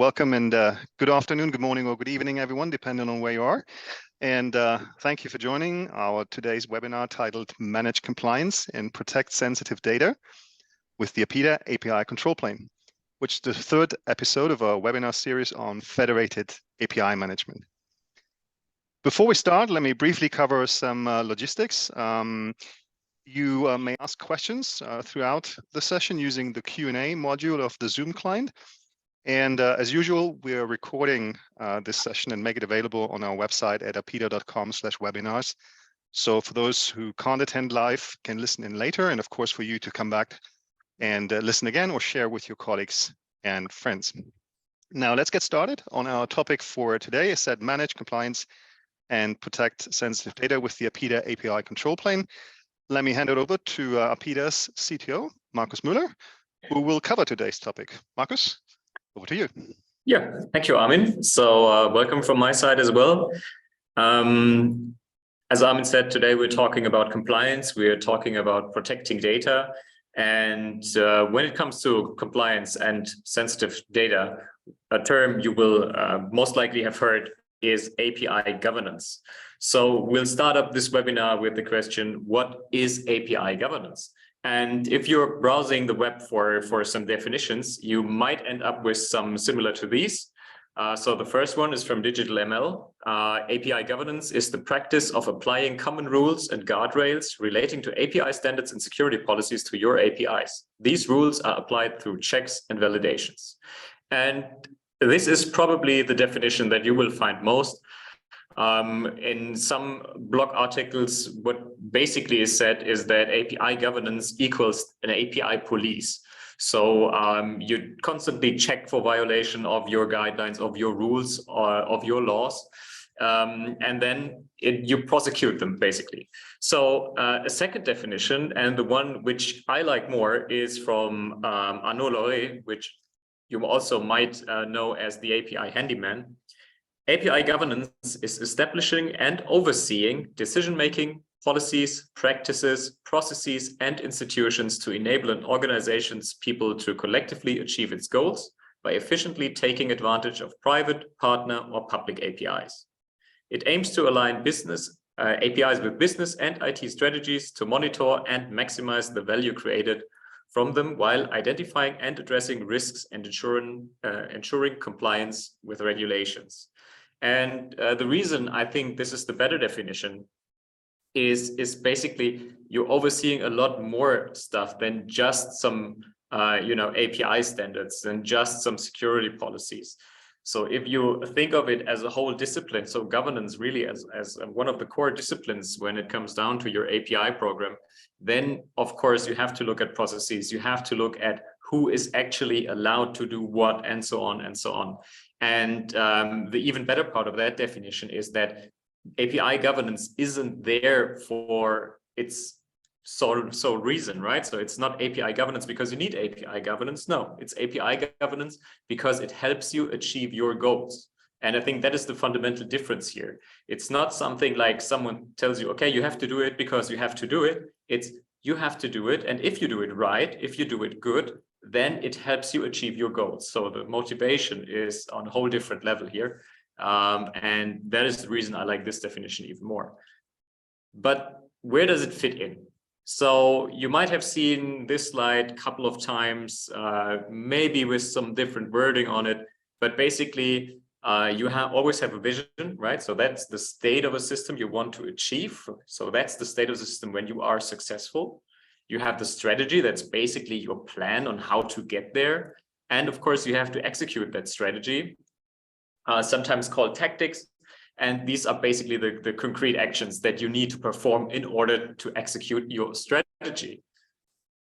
Welcome and good afternoon, good morning, or good evening, everyone, depending on where you are. And thank you for joining our today's webinar titled Manage Compliance and Protect Sensitive Data with the APIIDA API Control Plane, which is the third episode of our webinar series on Federated API Management. Before we start, let me briefly cover some logistics. You may ask questions throughout the session using the Q&A module of the Zoom client. And as usual, we are recording this session and make it available on our website at apida.com/webinars. So for those who can't attend live, can listen in later, and of course for you to come back and listen again or share with your colleagues and friends. Now let's get started on our topic for today. I said manage compliance and protect sensitive data with the APIIDA API Control Plane. Let me hand it over to APIIDA's CTO, Markus Müller, who will cover today's topic. Markus? Over to you. Yeah, thank you, Armin. So welcome from my side as well. As Armin said, today we're talking about compliance. We're talking about protecting data. And when it comes to compliance and sensitive data, a term you will most likely have heard is API governance. So we'll start up this webinar with the question, what is API governance? And if you're browsing the web for some definitions, you might end up with some similar to these. So the first one is from Digital ML. API governance is the practice of applying common rules and guardrails relating to API standards and security policies to your APIs. These rules are applied through checks and validations. And this is probably the definition that you will find most. In some blog articles, what basically is said is that API governance equals an API police. So you constantly check for violation of your guidelines, of your rules, or of your laws, and then you prosecute them, basically. So a second definition, and the one which I like more, is from Arnaud Lauré, which you also might know as the API handyman. API governance is establishing and overseeing decision-making, policies, practices, processes, and institutions to enable an organization's people to collectively achieve its goals by efficiently taking advantage of private, partner, or public APIs. It aims to align business APIs with business and IT strategies to monitor and maximize the value created from them while identifying and addressing risks and ensuring compliance with regulations. And the reason I think this is the better definition is basically you're overseeing a lot more stuff than just some API standards and just some security policies. So if you think of it as a whole discipline, so governance really as one of the core disciplines when it comes down to your API program, then of course you have to look at processes, you have to look at who is actually allowed to do what, and so on and so on. And the even better part of that definition is that API governance isn't there for its sole reason, right? So it's not API governance because you need API governance. No, it's API governance because it helps you achieve your goals. And I think that is the fundamental difference here. It's not something like someone tells you, okay, you have to do it because you have to do it. It's you have to do it. And if you do it right, if you do it good, then it helps you achieve your goals. So the motivation is on a whole different level here. And that is the reason I like this definition even more. But where does it fit in? So you might have seen this slide a couple of times, maybe with some different wording on it, but basically you always have a vision, right? So that's the state of a system you want to achieve. So that's the state of the system when you are successful. You have the strategy, that's basically your plan on how to get there. And of course, you have to execute that strategy, sometimes called tactics. And these are basically the concrete actions that you need to perform in order to execute your strategy.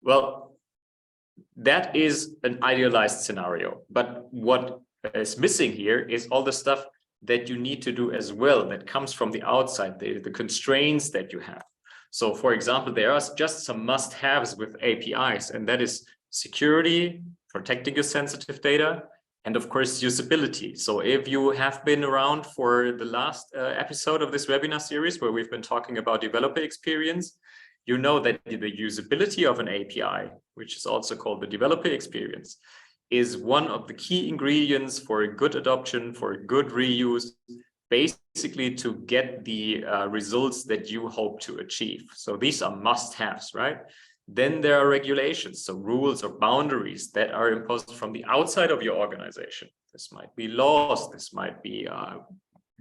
Well, that is an idealized scenario. But what is missing here is all the stuff that you need to do as well that comes from the outside, the constraints that you have. So for example, there are just some must-haves with APIs, and that is security, protecting your sensitive data, and of course, usability. So if you have been around for the last episode of this webinar series, where we've been talking about developer experience, you know that the usability of an API, which is also called the developer experience, is one of the key ingredients for a good adoption, for a good reuse, basically to get the results that you hope to achieve. So these are must-haves, right? Then there are regulations, so rules or boundaries that are imposed from the outside of your organization. This might be laws, this might be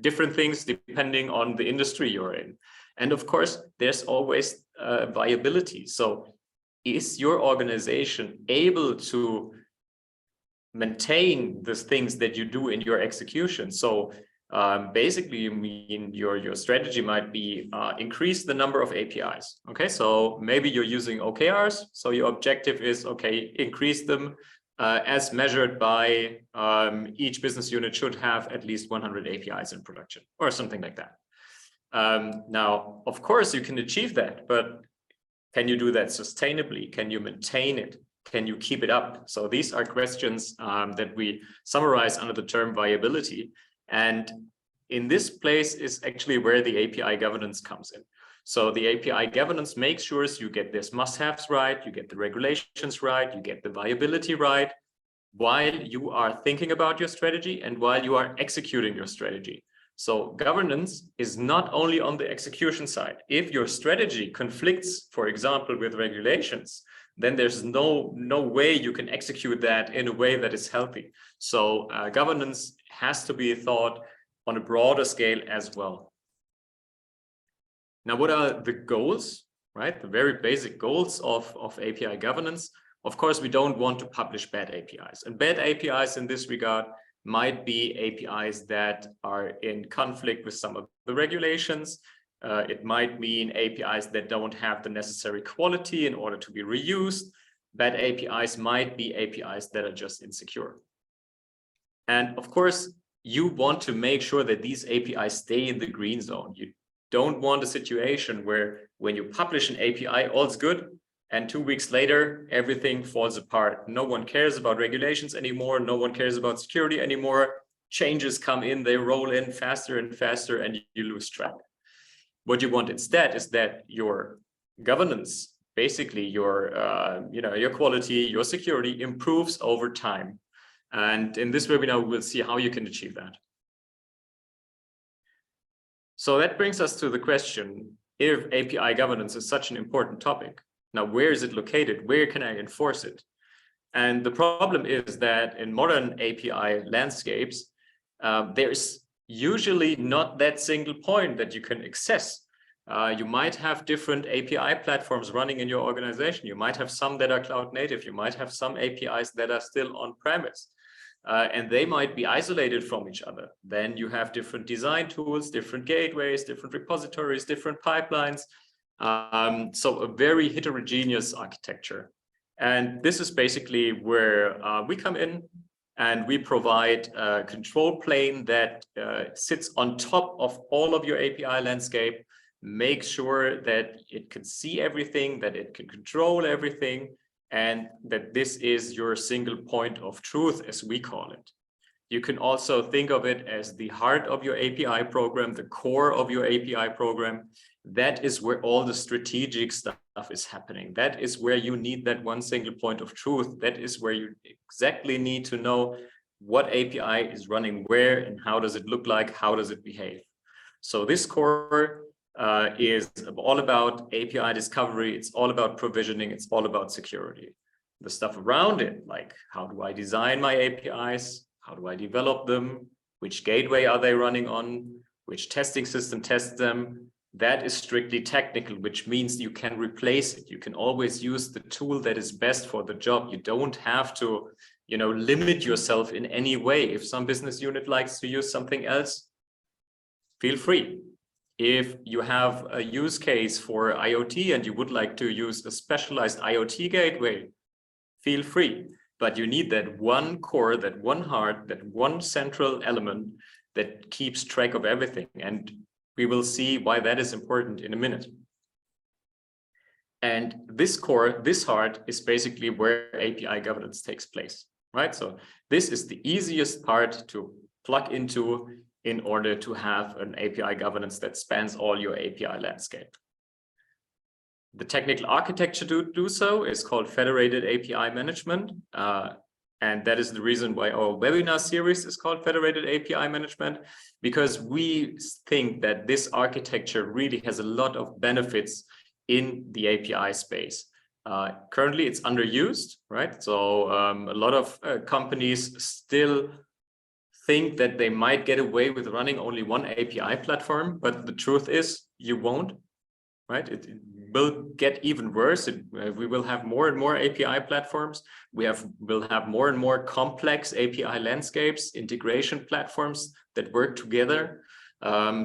different things depending on the industry you're in. And of course, there's always viability. So is your organization able to maintain the things that you do in your execution? So basically, you mean your strategy might be increase the number of APIs. Okay, so maybe you're using OKRs. So your objective is, okay, increase them as measured by each business unit should have at least 100 APIs in production or something like that. Now, of course, you can achieve that, but can you do that sustainably? Can you maintain it? Can you keep it up? So these are questions that we summarize under the term viability. And in this place is actually where the API governance comes in. So the API governance makes sure you get this must-haves right, you get the regulations right, you get the viability right, while you are thinking about your strategy and while you are executing your strategy. So governance is not only on the execution side. If your strategy conflicts, for example, with regulations, then there's no way you can execute that in a way that is healthy. So governance has to be thought on a broader scale as well. Now, what are the goals, right? The very basic goals of API governance. Of course, we don't want to publish bad APIs. And bad APIs in this regard might be APIs that are in conflict with some of the regulations. It might mean APIs that don't have the necessary quality in order to be reused. Bad APIs might be APIs that are just insecure. And of course, you want to make sure that these APIs stay in the green zone. You don't want a situation where when you publish an API, all's good, and 2 weeks later, everything falls apart. No one cares about regulations anymore. No one cares about security anymore. Changes come in, they roll in faster and faster, and you lose track. What you want instead is that your governance, basically your quality, your security improves over time. And in this webinar, we'll see how you can achieve that. So that brings us to the question, if API governance is such an important topic, now where is it located? Where can I enforce it? And the problem is that in modern API landscapes, there's usually not that single point that you can access. You might have different API platforms running in your organization. You might have some that are cloud native. You might have some APIs that are still on premise. And they might be isolated from each other. Then you have different design tools, different gateways, different repositories, different pipelines. So a very heterogeneous architecture. And this is basically where we come in, and we provide a control plane that sits on top of all of your API landscape, make sure that it can see everything, that it can control everything, and that this is your single point of truth, as we call it. You can also think of it as the heart of your API program, the core of your API program. That is where all the strategic stuff is happening. That is where you need that one single point of truth. That is where you exactly need to know what API is running where and how does it look like, how does it behave. So this core is all about API discovery. It's all about provisioning. It's all about security. The stuff around it, like how do I design my APIs? How do I develop them? Which gateway are they running on? Which testing system tests them? That is strictly technical, which means you can replace it. You can always use the tool that is best for the job. You don't have to, limit yourself in any way. If some business unit likes to use something else, feel free. If you have a use case for IoT and you would like to use a specialized IoT gateway, feel free. But you need that one core, that one heart, that one central element that keeps track of everything. And we will see why that is important in a minute. And this core, this heart, is basically where API governance takes place, right? So this is the easiest part to plug into in order to have an API governance that spans all your API landscape. The technical architecture to do so is called Federated API Management. And that is the reason why our webinar series is called Federated API Management, because we think that this architecture really has a lot of benefits in the API space. Currently, it's underused, right? So a lot of companies still think that they might get away with running only one API platform, but the truth is you won't, right? It will get even worse. We will have more and more API platforms. We'll have more and more complex API landscapes, integration platforms that work together.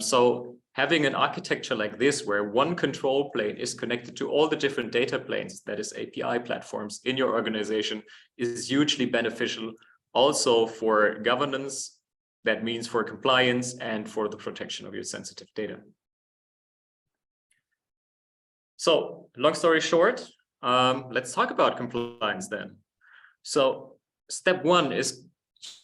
So having an architecture like this, where one control plane is connected to all the different data planes, that is API platforms in your organization, is hugely beneficial also for governance. That means for compliance and for the protection of your sensitive data. So long story short, let's talk about compliance then. So step one is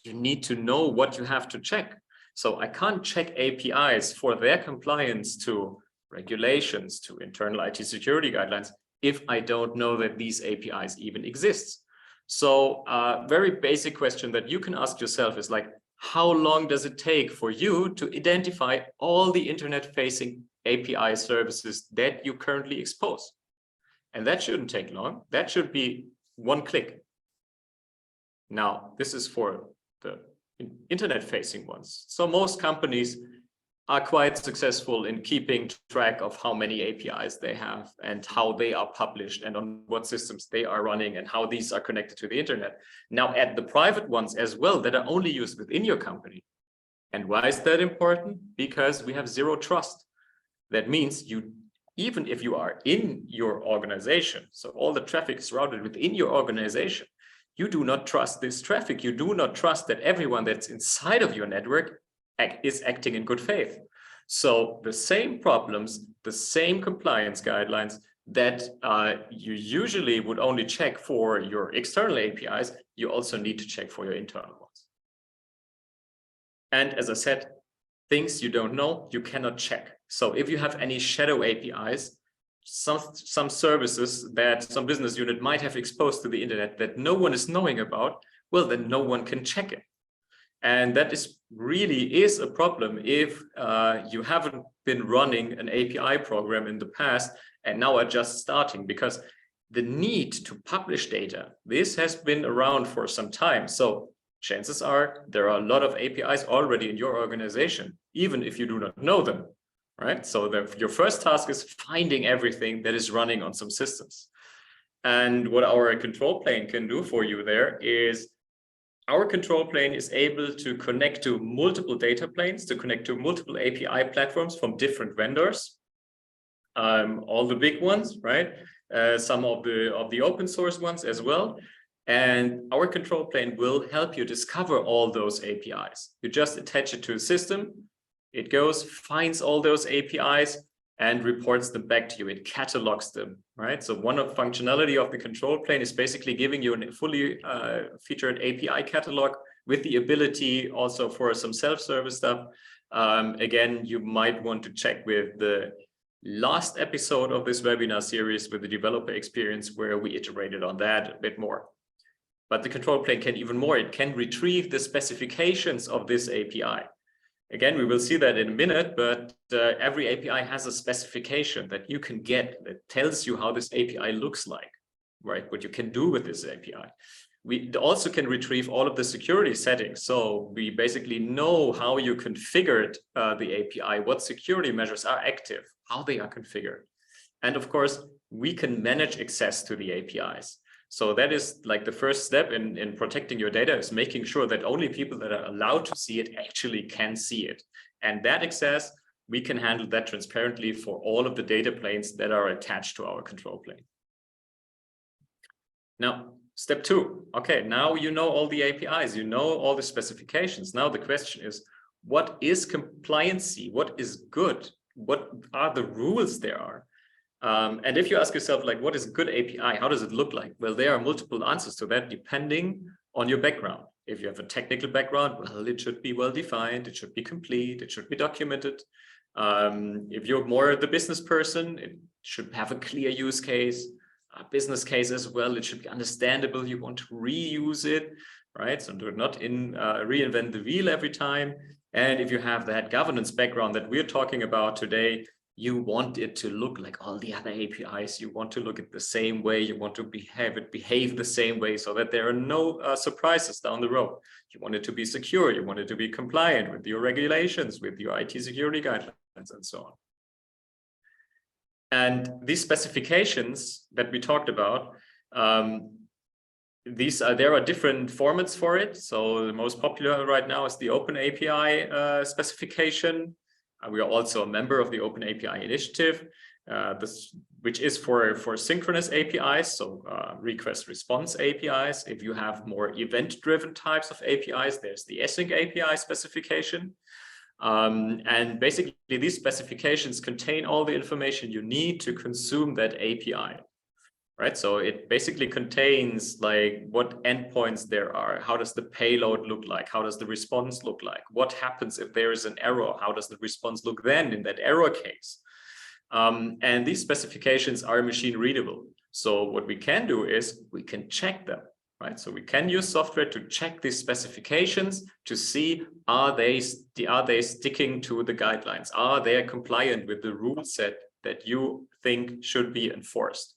you need to know what you have to check. So I can't check APIs for their compliance to regulations, to internal IT security guidelines, if I don't know that these APIs even exist. So a very basic question that you can ask yourself is like, how long does it take for you to identify all the internet-facing API services that you currently expose? And that shouldn't take long. That should be one click. Now, this is for the internet-facing ones. So most companies are quite successful in keeping track of how many APIs they have and how they are published and on what systems they are running and how these are connected to the internet. Now add the private ones as well that are only used within your company. And why is that important? Because we have zero trust. That means even if you are in your organization, so all the traffic is routed within your organization, you do not trust this traffic. You do not trust that everyone that's inside of your network is acting in good faith. So the same problems, the same compliance guidelines that you usually would only check for your external APIs, you also need to check for your internal ones. And as I said, things you don't know, you cannot check. So if you have any shadow APIs, some services that some business unit might have exposed to the internet that no one is knowing about, well, then no one can check it. And that really is a problem if you haven't been running an API program in the past and now are just starting, because the need to publish data, this has been around for some time. So chances are there are a lot of APIs already in your organization, even if you do not know them, right? So your first task is finding everything that is running on some systems. And what our control plane can do for you there is, our control plane is able to connect to multiple data planes, to connect to multiple API platforms from different vendors, all the big ones, right? Some of the open source ones as well. And our control plane will help you discover all those APIs. You just attach it to a system. It goes, finds all those APIs, and reports them back to you. It catalogs them, right? So one of the functionality of the control plane is basically giving you a fully featured API catalog with the ability also for some self-service stuff. Again, you might want to check with the last episode of this webinar series with the developer experience, where we iterated on that a bit more. But the control plane can even more. It can retrieve the specifications of this API. Again, we will see that in a minute, but every API has a specification that you can get that tells you how this API looks like, right? What you can do with this API. We also can retrieve all of the security settings. So we basically know how you configured the API, what security measures are active, how they are configured. And of course, we can manage access to the APIs. So that is like the first step in protecting your data, is making sure that only people that are allowed to see it actually can see it. And that access, we can handle that transparently for all of the data planes that are attached to our control plane. Now, step two. Okay, now you know all the APIs, you know all the specifications. Now the question is, what is compliancy? What is good? What are the rules there are? And if you ask yourself, like, what is a good API? How does it look like? Well, there are multiple answers to that depending on your background. If you have a technical background, well, it should be well defined, it should be complete, it should be documented. If you're more the business person, it should have a clear use case, a business case as well. It should be understandable. You want to reuse it. right? So do not reinvent the wheel every time. And if you have that governance background that we're talking about today, you want it to look like all the other APIs. You want to look at the same way. You want to behave the same way so that there are no surprises down the road. You want it to be secure. You want it to be compliant with your regulations, with your IT security guidelines, and so on. And these specifications that we talked about, there are different formats for it. So the most popular right now is the Open API specification. We are also a member of the Open API initiative, which is for synchronous APIs, so request response APIs. If you have more event-driven types of APIs, there's the async API specification. And basically, these specifications contain all the information you need to consume that API. Right, so it basically contains like what endpoints there are, how does the payload look like, how does the response look like, what happens if there is an error, how does the response look then in that error case. And these specifications are machine readable. So what we can do is we can check them, right? So we can use software to check these specifications to see, are they sticking to the guidelines? Are they compliant with the rule set that you think should be enforced?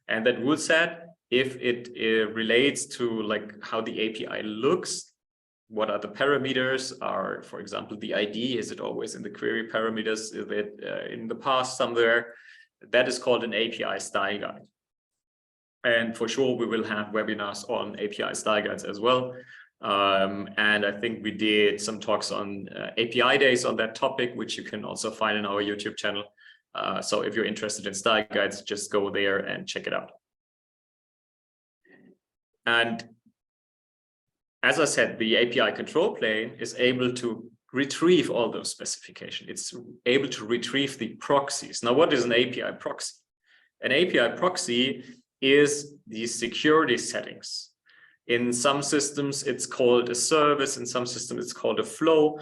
And that rule set, if it relates to like how the API looks, what are the parameters, are, for example, the ID, is it always in the query parameters, is it in the past somewhere? That is called an API style guide. And for sure, we will have webinars on API style guides as well. And I think we did some talks on API days on that topic, which you can also find in our YouTube channel. So if you're interested in style guides, just go there and check it out. And as I said, the API control plane is able to retrieve all those specifications. It's able to retrieve the proxies. Now, what is an API proxy? An API proxy is the security settings. In some systems, it's called a service. In some systems, it's called a flow.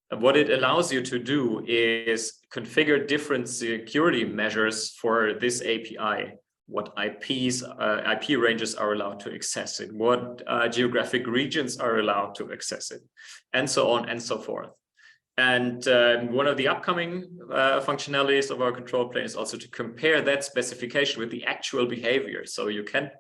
What it allows you to do is configure different security measures for this API. What IP ranges are allowed to access it, what geographic regions are allowed to access it, and so on and so forth. And one of the upcoming functionalities of our control plane is also to compare that specification with the actual behavior. So you can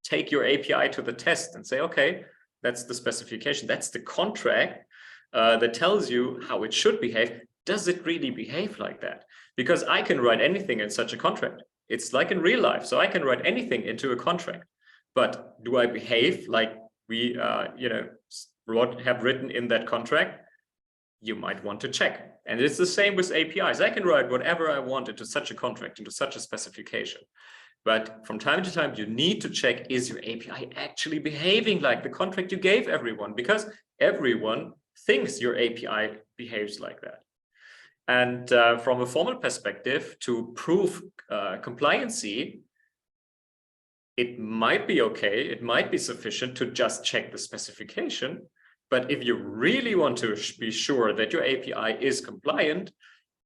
take your API to the test and say, okay, that's the specification, that's the contract that tells you how it should behave. Does it really behave like that? Because I can write anything in such a contract. It's like in real life. So I can write anything into a contract. But do I behave like we have written in that contract? You might want to check. And it's the same with APIs. I can write whatever I want into such a contract, into such a specification. But from time to time, you need to check, is your API actually behaving like the contract you gave everyone? Because everyone thinks your API behaves like that. And from a formal perspective, to prove compliancy, it might be okay, it might be sufficient to just check the specification. But if you really want to be sure that your API is compliant,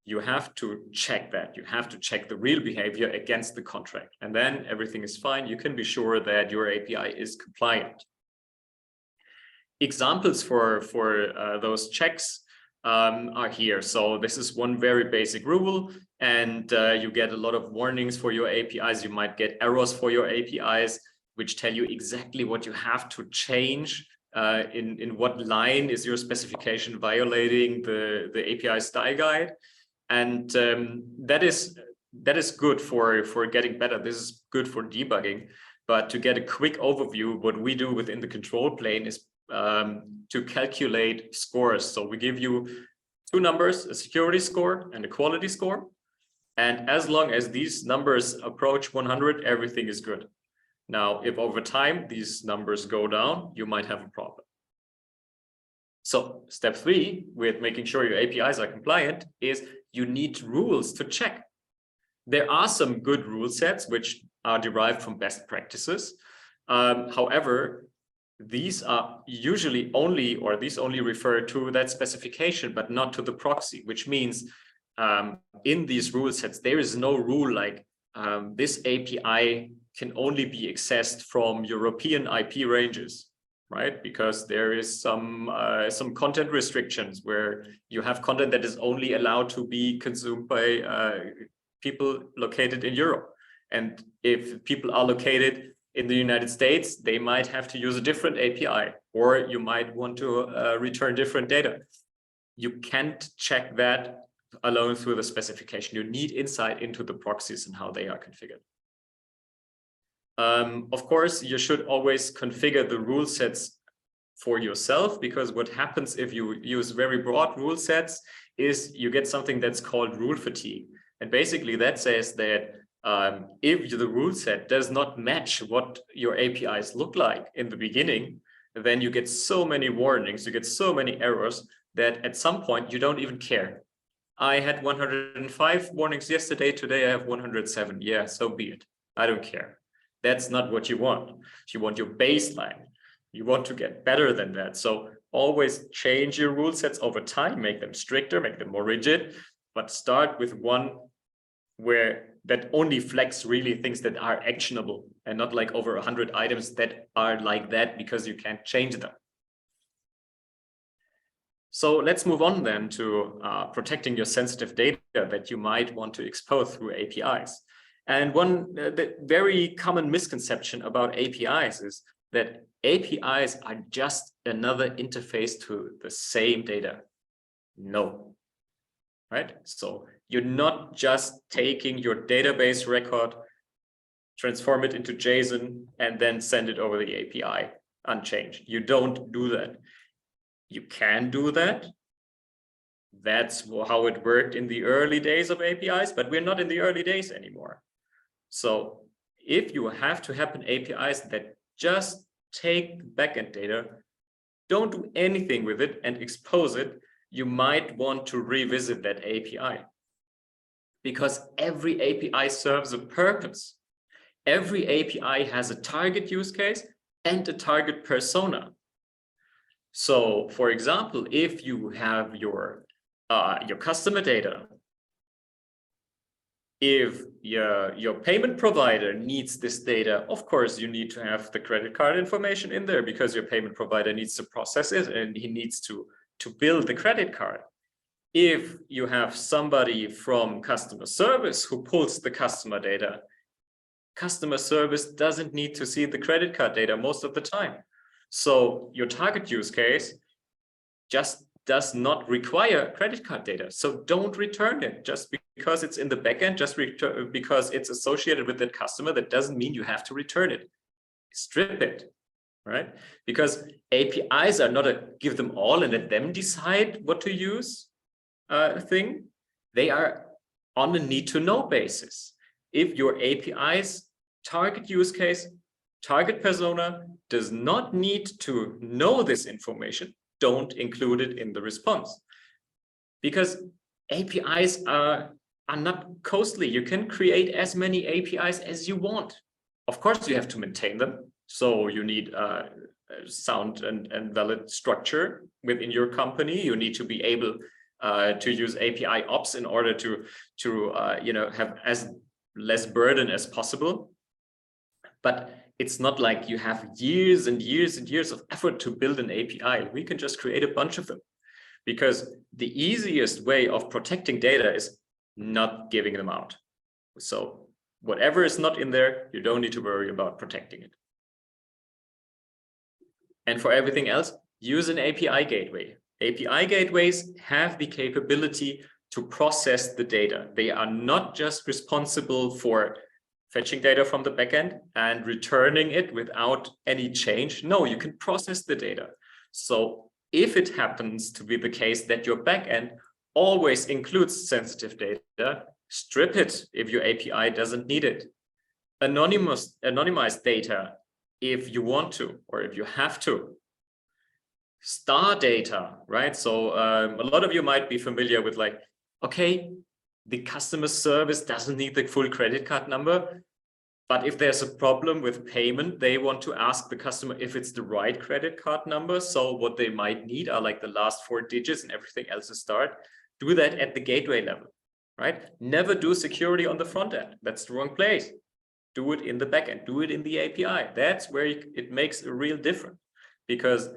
you have to check that. You have to check the real behavior against the contract. And then everything is fine. You can be sure that your API is compliant. Examples for those checks are here. So this is one very basic rule, and you get a lot of warnings for your APIs. You might get errors for your APIs, which tell you exactly what you have to change. In what line is your specification violating the API style guide? And that is good for getting better. This is good for debugging. But to get a quick overview, what we do within the control plane is to calculate scores. So we give you two numbers, a security score and a quality score. And as long as these numbers approach 100, everything is good. Now, if over time these numbers go down, you might have a problem. So step 3 with making sure your APIs are compliant is you need rules to check. There are some good rule sets which are derived from best practices. However, these are usually only, or these only refer to that specification, but not to the proxy, which means in these rule sets, there is no rule like this API can only be accessed from European IP ranges. right? Because there is some content restrictions where you have content that is only allowed to be consumed by people located in Europe. And if people are located in the United States, they might have to use a different API, or you might want to return different data. You can't check that alone through the specification. You need insight into the proxies and how they are configured. Of course, you should always configure the rule sets for yourself, because what happens if you use very broad rule sets is you get something that's called rule fatigue. And basically that says that if the rule set does not match what your APIs look like in the beginning, then you get so many warnings, you get so many errors that at some point you don't even care. I had 105 warnings yesterday, today I have 107. Yeah, so be it. I don't care. That's not what you want. You want your baseline. You want to get better than that. So always change your rule sets over time, make them stricter, make them more rigid, but start with one where that only flags really things that are actionable, and not like over 100 items that are like that because you can't change them. So let's move on then to protecting your sensitive data that you might want to expose through APIs. And one very common misconception about APIs is that APIs are just another interface to the same data. No, right? So you're not just taking your database record, transform it into JSON, and then send it over the API unchanged. You don't do that. You can do that. That's how it worked in the early days of APIs, but we're not in the early days anymore. So if you have to have APIs that just take backend data, don't do anything with it and expose it, you might want to revisit that API. Because every API serves a purpose. Every API has a target use case and a target persona. So, for example, if you have your customer data, if your payment provider needs this data, of course, you need to have the credit card information in there, because your payment provider needs to process it and he needs to build the credit card. If you have somebody from customer service who pulls the customer data, customer service doesn't need to see the credit card data most of the time. So your target use case just does not require credit card data. So don't return it just because it's in the backend, just because it's associated with that customer. That doesn't mean you have to return it. Strip it, right? Because APIs are not a give them all and let them decide what to use thing. They are on a need to know basis. If your API's target use case, target persona does not need to know this information, don't include it in the response. Because APIs are not costly. You can create as many APIs as you want. Of course, you have to maintain them. So you need sound and valid structure within your company. You need to be able to use API ops in order to have as less burden as possible. But it's not like you have years and years and years of effort to build an API. We can just create a bunch of them, because the easiest way of protecting data is not giving them out. So whatever is not in there, you don't need to worry about protecting it. And for everything else, use an API gateway. API gateways have the capability to process the data. They are not just responsible for fetching data from the backend and returning it without any change. No, you can process the data. So if it happens to be the case that your backend always includes sensitive data, strip it if your API doesn't need it. Anonymize data if you want to, or if you have to. Star data, right? So a lot of you might be familiar with, like, okay, the customer service doesn't need the full credit card number, but if there's a problem with payment, they want to ask the customer if it's the right credit card number. So what they might need are like the last 4 digits and everything else is start. Do that at the gateway level, right? Never do security on the front end. That's the wrong place. Do it in the backend, do it in the API. That's where it makes a real difference. because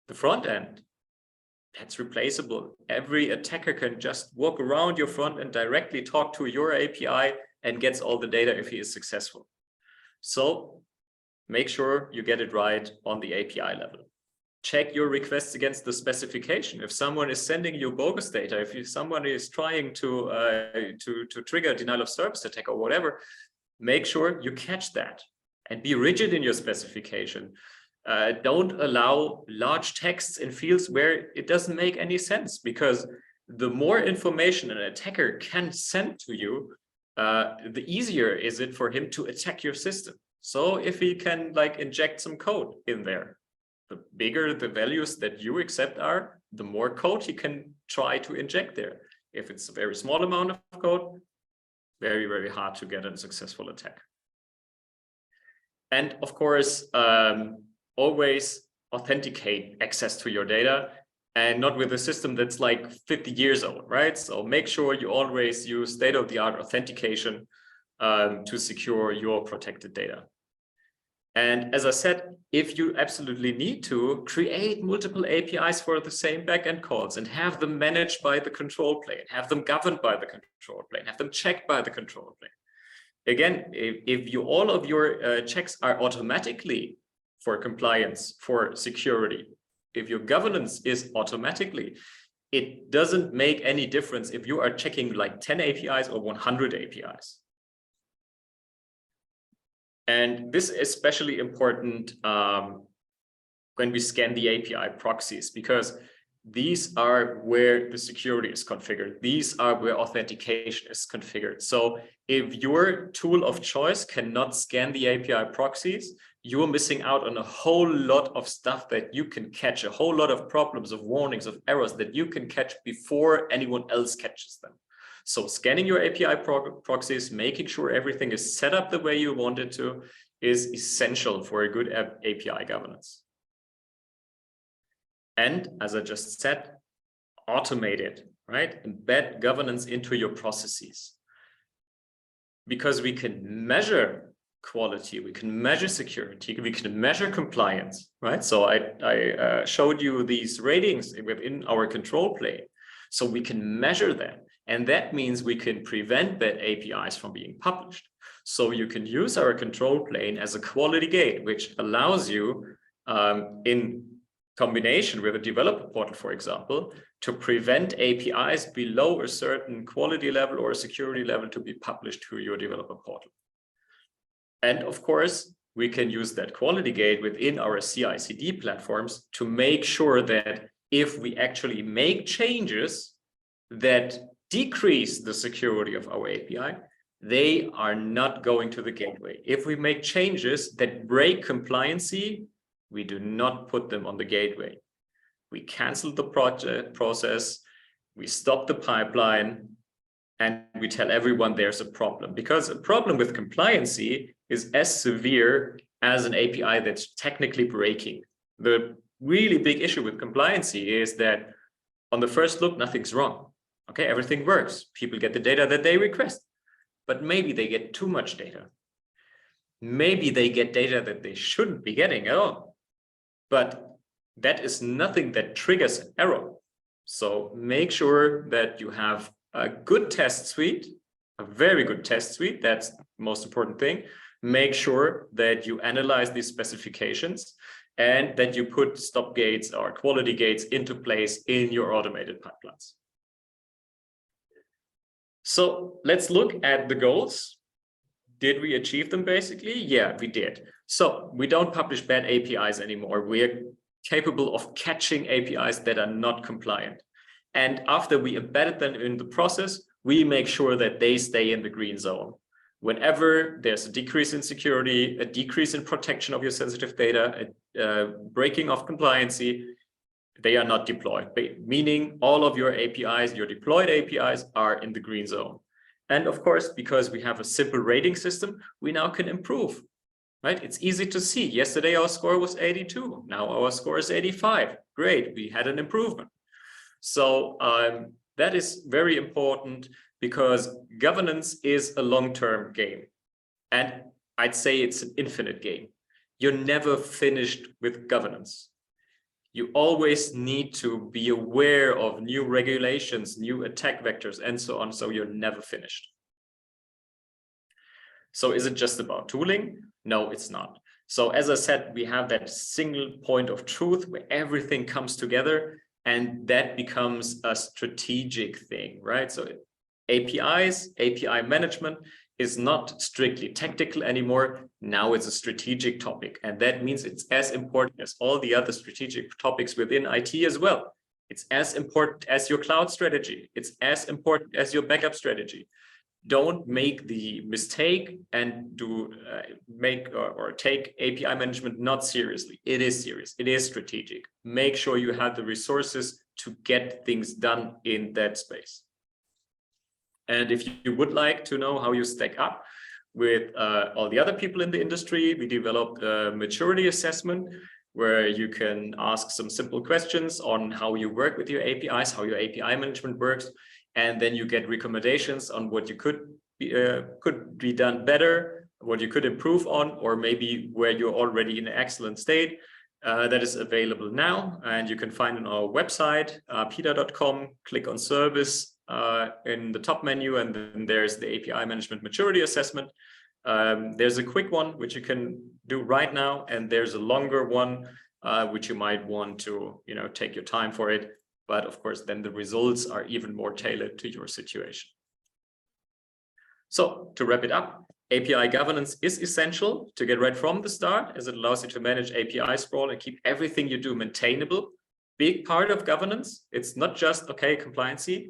the front end, that's replaceable. Every attacker can just walk around your front end, directly talk to your API and gets all the data if he is successful. So make sure you get it right on the API level. Check your requests against the specification. If someone is sending you bogus data, if someone is trying to trigger a denial of service attack or whatever, make sure you catch that and be rigid in your specification. Don't allow large texts in fields where it doesn't make any sense, because the more information an attacker can send to you, the easier is it for him to attack your system. So if he can like inject some code in there, the bigger the values that you accept are, the more code he can try to inject there. If it's a very small amount of code, very, very hard to get a successful attack. And of course, always authenticate access to your data, and not with a system that's like 50 years old, right? So make sure you always use state-of-the-art authentication to secure your protected data. And as I said, if you absolutely need to, create multiple APIs for the same backend calls and have them managed by the control plane, have them governed by the control plane, have them checked by the control plane. Again, if all of your checks are automatically for compliance, for security, if your governance is automatically, it doesn't make any difference if you are checking like 10 APIs or 100 APIs. And this is especially important when we scan the API proxies, because these are where the security is configured. These are where authentication is configured. So if your tool of choice cannot scan the API proxies, you're missing out on a whole lot of stuff that you can catch, a whole lot of problems, of warnings, of errors that you can catch before anyone else catches them. So scanning your API proxies, making sure everything is set up the way you want it to, is essential for a good API governance. And as I just said, automate it, right? Embed governance into your processes. Because we can measure quality, we can measure security, we can measure compliance, right? So I showed you these ratings within our control plane. So we can measure them. And that means we can prevent bad APIs from being published. So you can use our control plane as a quality gate, which allows you, in combination with a developer portal, for example, to prevent APIs below a certain quality level or a security level to be published to your developer portal. And of course, we can use that quality gate within our CI/CD platforms to make sure that if we actually make changes that decrease the security of our API, they are not going to the gateway. If we make changes that break compliancy, we do not put them on the gateway. We cancel the process, we stop the pipeline, and we tell everyone there's a problem. Because a problem with compliancy is as severe as an API that's technically breaking. The really big issue with compliancy is that on the first look, nothing's wrong. Okay, everything works. People get the data that they request, but maybe they get too much data. Maybe they get data that they shouldn't be getting at all. But that is nothing that triggers an error. So make sure that you have a good test suite, a very good test suite. That's the most important thing. Make sure that you analyze these specifications and that you put stop gates or quality gates into place in your automated pipelines. So let's look at the goals. Did we achieve them basically? Yeah, we did. So we don't publish bad APIs anymore. We're capable of catching APIs that are not compliant. And after we embedded them in the process, we make sure that they stay in the green zone. Whenever there's a decrease in security, a decrease in protection of your sensitive data, a breaking of compliancy, they are not deployed, meaning all of your APIs, your deployed APIs, are in the green zone. And of course, because we have a simple rating system, we now can improve, right? It's easy to see. Yesterday, our score was 82. Now our score is 85. Great, we had an improvement. So that is very important, because governance is a long-term game. And I'd say it's an infinite game. You're never finished with governance. You always need to be aware of new regulations, new attack vectors, and so on, so you're never finished. So is it just about tooling? No, it's not. So as I said, we have that single point of truth where everything comes together, and that becomes a strategic thing, right? So APIs, API management is not strictly tactical anymore. Now it's a strategic topic. And that means it's as important as all the other strategic topics within IT as well. It's as important as your cloud strategy. It's as important as your backup strategy. Don't make the mistake and take API management not seriously. It is serious. It is strategic. Make sure you have the resources to get things done in that space. And if you would like to know how you stack up with all the other people in the industry, we developed a maturity assessment where you can ask some simple questions on how you work with your APIs, how your API management works, and then you get recommendations on what you could be done better, what you could improve on, or maybe where you're already in an excellent state. That is available now, and you can find on our website, APIIDA.com, click on service in the top menu, and then there's the API management maturity assessment. There's a quick one which you can do right now, and there's a longer one which you might want to take your time for it. But of course, then the results are even more tailored to your situation. So to wrap it up, API governance is essential to get right from the start, as it allows you to manage API sprawl and keep everything you do maintainable. Big part of governance. It's not just, okay, compliancy.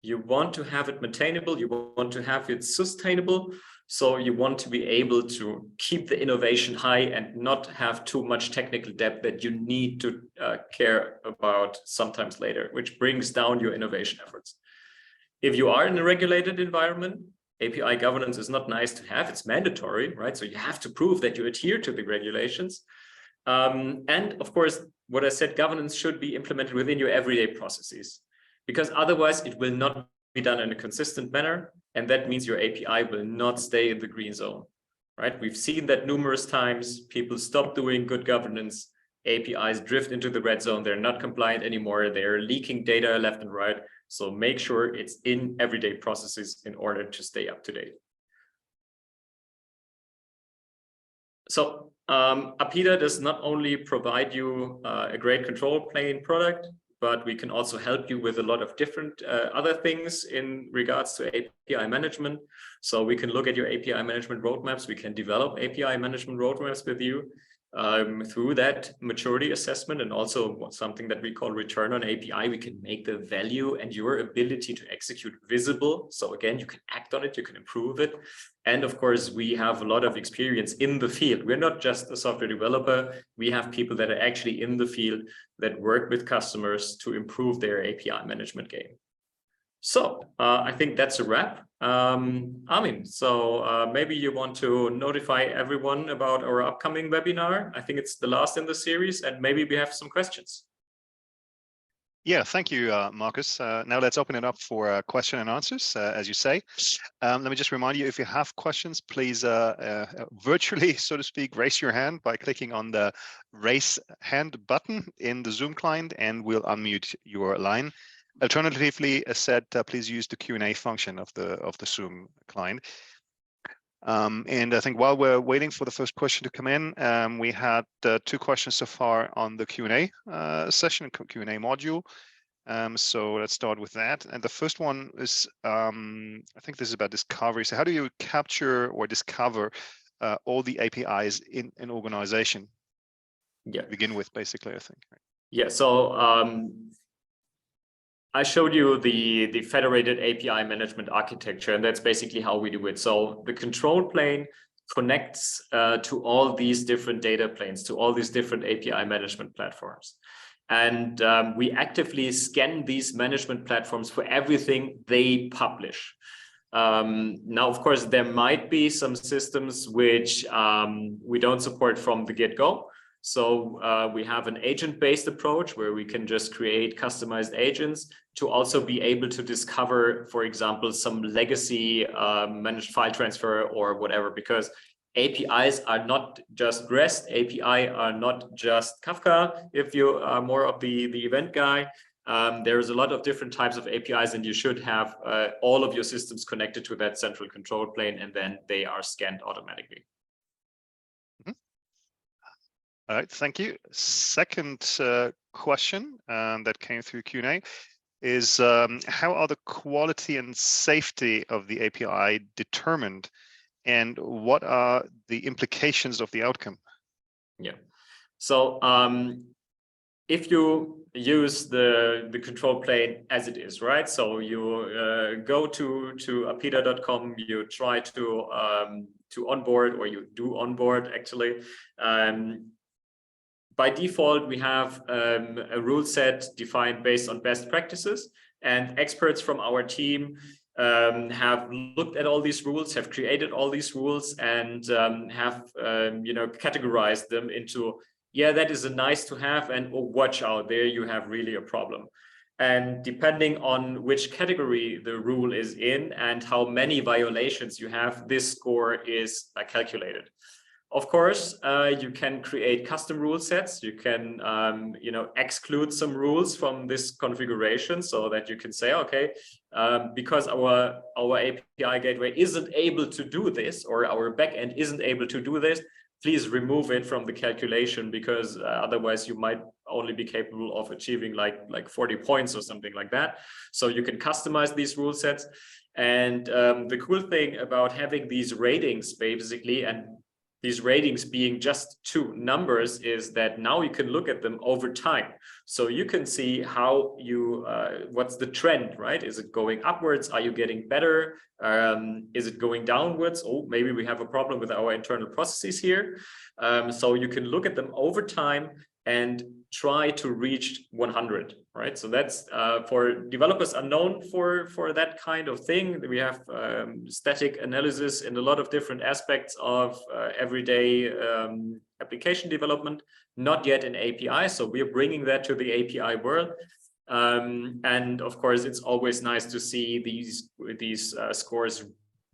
You want to have it maintainable. You want to have it sustainable. So you want to be able to keep the innovation high and not have too much technical debt that you need to care about sometimes later, which brings down your innovation efforts. If you are in a regulated environment, API governance is not nice to have, it's mandatory, right? So you have to prove that you adhere to the regulations. And of course, what I said, governance should be implemented within your everyday processes, because otherwise it will not be done in a consistent manner. And that means your API will not stay in the green zone, right? We've seen that numerous times. People stop doing good governance. APIs drift into the red zone. They're not compliant anymore. They're leaking data left and right. So make sure it's in everyday processes in order to stay up to date. So APIIDA does not only provide you a great control plane product, but we can also help you with a lot of different other things in regards to API management. So we can look at your API management roadmaps. We can develop API management roadmaps with you through that maturity assessment, and also something that we call return on API. We can make the value and your ability to execute visible. So again, you can act on it, you can improve it. And of course, we have a lot of experience in the field. We're not just a software developer. We have people that are actually in the field that work with customers to improve their API management game. So I think that's a wrap. Armin, so maybe you want to notify everyone about our upcoming webinar. I think it's the last in the series, and maybe we have some questions. Yeah, thank you, Marcus. Now let's open it up for question and answers, as you say. Let me just remind you, if you have questions, please virtually, so to speak, raise your hand by clicking on the raise hand button in the Zoom client, and we'll unmute your line. Alternatively, as said, please use the Q&A function of the Zoom client. And I think while we're waiting for the first question to come in, we had 2 questions so far on the Q&A session, Q&A module. So let's start with that. And the first one is, I think this is about discovery. So how do you capture or discover all the APIs in an organization? Yeah. Begin with, basically, I think. Yeah. So I showed you the federated API management architecture, and that's basically how we do it. So the control plane connects to all these different data planes, to all these different API management platforms. And we actively scan these management platforms for everything they publish. Now, of course, there might be some systems which we don't support from the get-go. So we have an agent-based approach where we can just create customized agents to also be able to discover, for example, some legacy managed file transfer or whatever, because APIs are not just REST, API are not just Kafka, if you are more of the event guy. There's a lot of different types of APIs, and you should have all of your systems connected to that central control plane, and then they are scanned automatically. All right, thank you. Second question that came through Q&A is how are the quality and safety of the API determined, and what are the implications of the outcome? Yeah, so if you use the control plane as it is, right? So you go to APIIDA.com, you try to onboard, or you do onboard actually. By default, we have a rule set defined based on best practices, and experts from our team have looked at all these rules, have created all these rules, and have categorized them into, yeah, that is a nice to have, and oh, watch out, there you have really a problem. And depending on which category the rule is in and how many violations you have, this score is calculated. Of course, you can create custom rule sets. You can, exclude some rules from this configuration, so that you can say, okay, because our API gateway isn't able to do this, or our backend isn't able to do this, please remove it from the calculation, because otherwise you might only be capable of achieving like 40 points or something like that. So you can customize these rule sets. And the cool thing about having these ratings, basically, and these ratings being just two numbers, is that now you can look at them over time. So you can see how you, what's the trend, right? Is it going upwards? Are you getting better? Is it going downwards? Oh, maybe we have a problem with our internal processes here. So you can look at them over time and try to reach 100, right? So that's for developers are known for that kind of thing. We have static analysis in a lot of different aspects of everyday application development, not yet in API. So we are bringing that to the API world. And of course, it's always nice to see these scores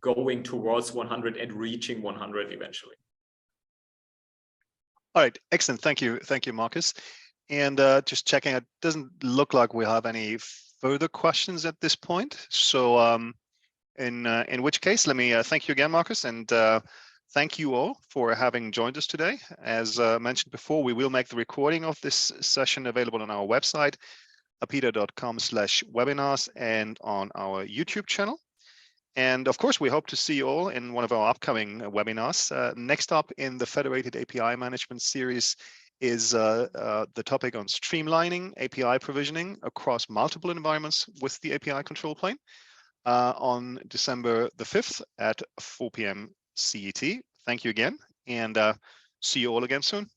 going towards 100 and reaching 100 eventually. All right, excellent. Thank you, Marcus. And just checking, it doesn't look like we have any further questions at this point. So in which case, let me thank you again, Marcus, and thank you all for having joined us today. As mentioned before, we will make the recording of this session available on our website, apida.com/webinars, and on our YouTube channel. And of course, we hope to see you all in one of our upcoming webinars. Next up in the Federated API Management series is the topic on streamlining API provisioning across multiple environments with the API Control Plane on December the 5th at 4 p.m. CET. Thank you again, and see you all again soon.